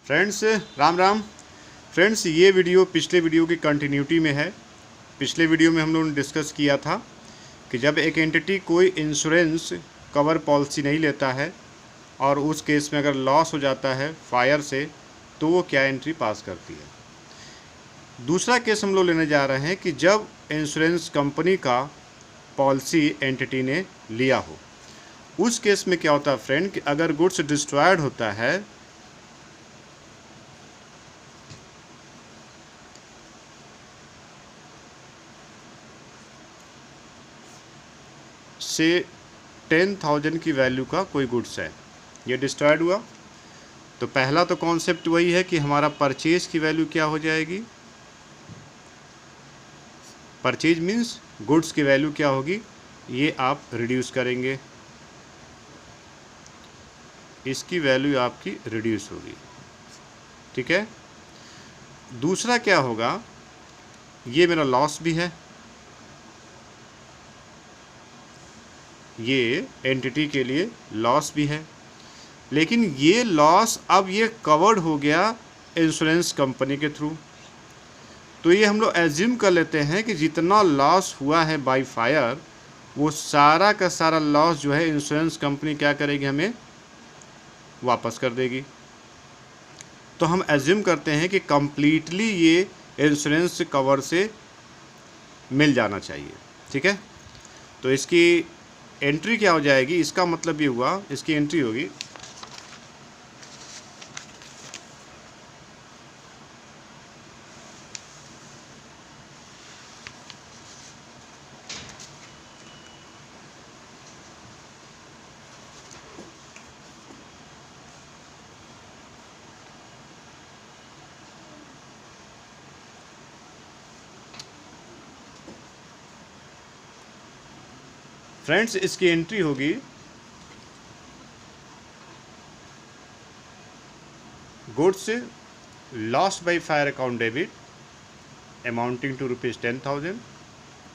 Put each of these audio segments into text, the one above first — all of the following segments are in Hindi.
फ्रेंड्स राम राम। फ्रेंड्स ये वीडियो पिछले वीडियो की कंटिन्यूटी में है। पिछले वीडियो में हम लोगों ने डिस्कस किया था कि जब एक एंटिटी कोई इंश्योरेंस कवर पॉलिसी नहीं लेता है और उस केस में अगर लॉस हो जाता है फायर से तो वो क्या एंट्री पास करती है। दूसरा केस हम लोग लेने जा रहे हैं कि जब इंश्योरेंस कंपनी का पॉलिसी एंटिटी ने लिया हो, उस केस में क्या होता है फ्रेंड कि अगर गुड्स डिस्ट्रॉयड होता है से 10,000 की वैल्यू का कोई गुड्स है, ये डिस्ट्रॉयड हुआ, तो पहला तो कॉन्सेप्ट वही है कि हमारा परचेज की वैल्यू क्या हो जाएगी। परचेज मीन्स गुड्स की वैल्यू क्या होगी, ये आप रिड्यूस करेंगे, इसकी वैल्यू आपकी रिड्यूस होगी। ठीक है। दूसरा क्या होगा, ये मेरा लॉस भी है, ये एंटिटी के लिए लॉस भी है, लेकिन ये लॉस अब ये कवर्ड हो गया इंश्योरेंस कंपनी के थ्रू। तो ये हम लोग एज्यूम कर लेते हैं कि जितना लॉस हुआ है बाय फायर वो सारा का सारा लॉस जो है इंश्योरेंस कंपनी क्या करेगी, हमें वापस कर देगी। तो हम एज्यूम करते हैं कि कंप्लीटली ये इंश्योरेंस कवर से मिल जाना चाहिए। ठीक है। तो इसकी एंट्री क्या हो जाएगी, इसका मतलब ये हुआ, इसकी एंट्री होगी फ्रेंड्स, इसकी एंट्री होगी goods lost by fire account debit amounting to ₹10,000,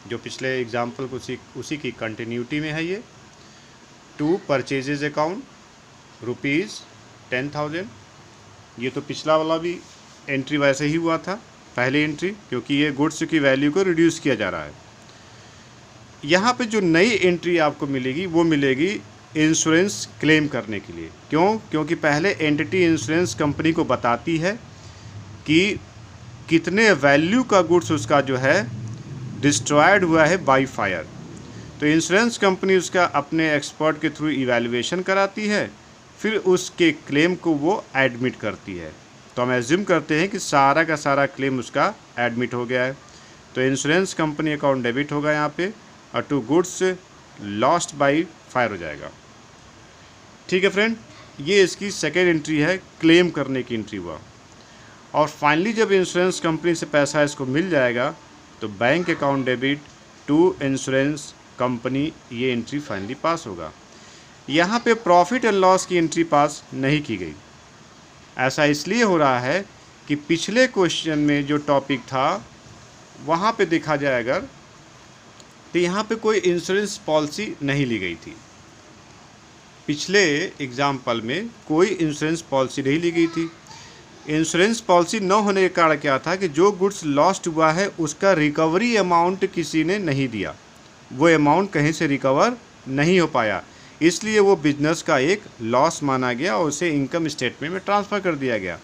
जो पिछले एग्जाम्पल को उसी की कंटिन्यूटी में है। ये टू परचेजेज अकाउंट ₹10,000, ये तो पिछला वाला भी एंट्री वैसे ही हुआ था, पहली एंट्री, क्योंकि ये गुड्स की वैल्यू को रिड्यूस किया जा रहा है। यहाँ पे जो नई एंट्री आपको मिलेगी वो मिलेगी इंश्योरेंस क्लेम करने के लिए। क्यों? क्योंकि पहले एंटिटी इंश्योरेंस कंपनी को बताती है कि कितने वैल्यू का गुड्स उसका जो है डिस्ट्रॉयड हुआ है बाय फायर। तो इंश्योरेंस कंपनी उसका अपने एक्सपर्ट के थ्रू इवैल्यूएशन कराती है, फिर उसके क्लेम को वो एडमिट करती है। तो हम एज्यूम करते हैं कि सारा का सारा क्लेम उसका एडमिट हो गया है, तो इंश्योरेंस कंपनी अकाउंट डेबिट होगा यहाँ पे और to goods lost by fire हो जाएगा। ठीक है फ्रेंड, ये इसकी सेकेंड एंट्री है, क्लेम करने की एंट्री हुआ। और फाइनली जब इंश्योरेंस कंपनी से पैसा इसको मिल जाएगा तो bank account debit to insurance company, ये एंट्री फाइनली पास होगा। यहाँ पे प्रॉफिट एंड लॉस की एंट्री पास नहीं की गई। ऐसा इसलिए हो रहा है कि पिछले क्वेश्चन में जो टॉपिक था वहाँ पे देखा जाए अगर, तो यहाँ पे कोई इंश्योरेंस पॉलिसी नहीं ली गई थी। पिछले एग्जाम्पल में कोई इंश्योरेंस पॉलिसी नहीं ली गई थी। इंश्योरेंस पॉलिसी न होने के कारण क्या था कि जो गुड्स लॉस्ट हुआ है उसका रिकवरी अमाउंट किसी ने नहीं दिया, वो अमाउंट कहीं से रिकवर नहीं हो पाया, इसलिए वो बिजनेस का एक लॉस माना गया और उसे इनकम स्टेटमेंट में ट्रांसफ़र कर दिया गया।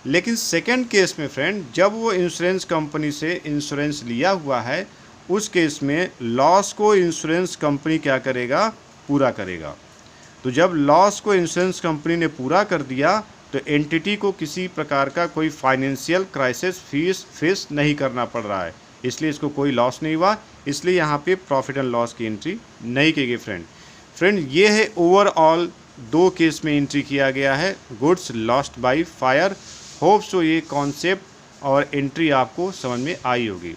लेकिन सेकेंड केस में फ्रेंड, जब वो इंश्योरेंस कंपनी से इंश्योरेंस लिया हुआ है, उस केस में लॉस को इंश्योरेंस कंपनी क्या करेगा, पूरा करेगा। तो जब लॉस को इंश्योरेंस कंपनी ने पूरा कर दिया तो एंटिटी को किसी प्रकार का कोई फाइनेंशियल क्राइसिस फेस नहीं करना पड़ रहा है, इसलिए इसको कोई लॉस नहीं हुआ, इसलिए यहाँ पे प्रॉफिट एंड लॉस की एंट्री नहीं की गई। फ्रेंड ये है ओवरऑल दो केस में एंट्री किया गया है goods lost by fire. Hope so ये कॉन्सेप्ट और एंट्री आपको समझ में आई होगी।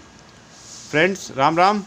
फ्रेंड्स राम राम।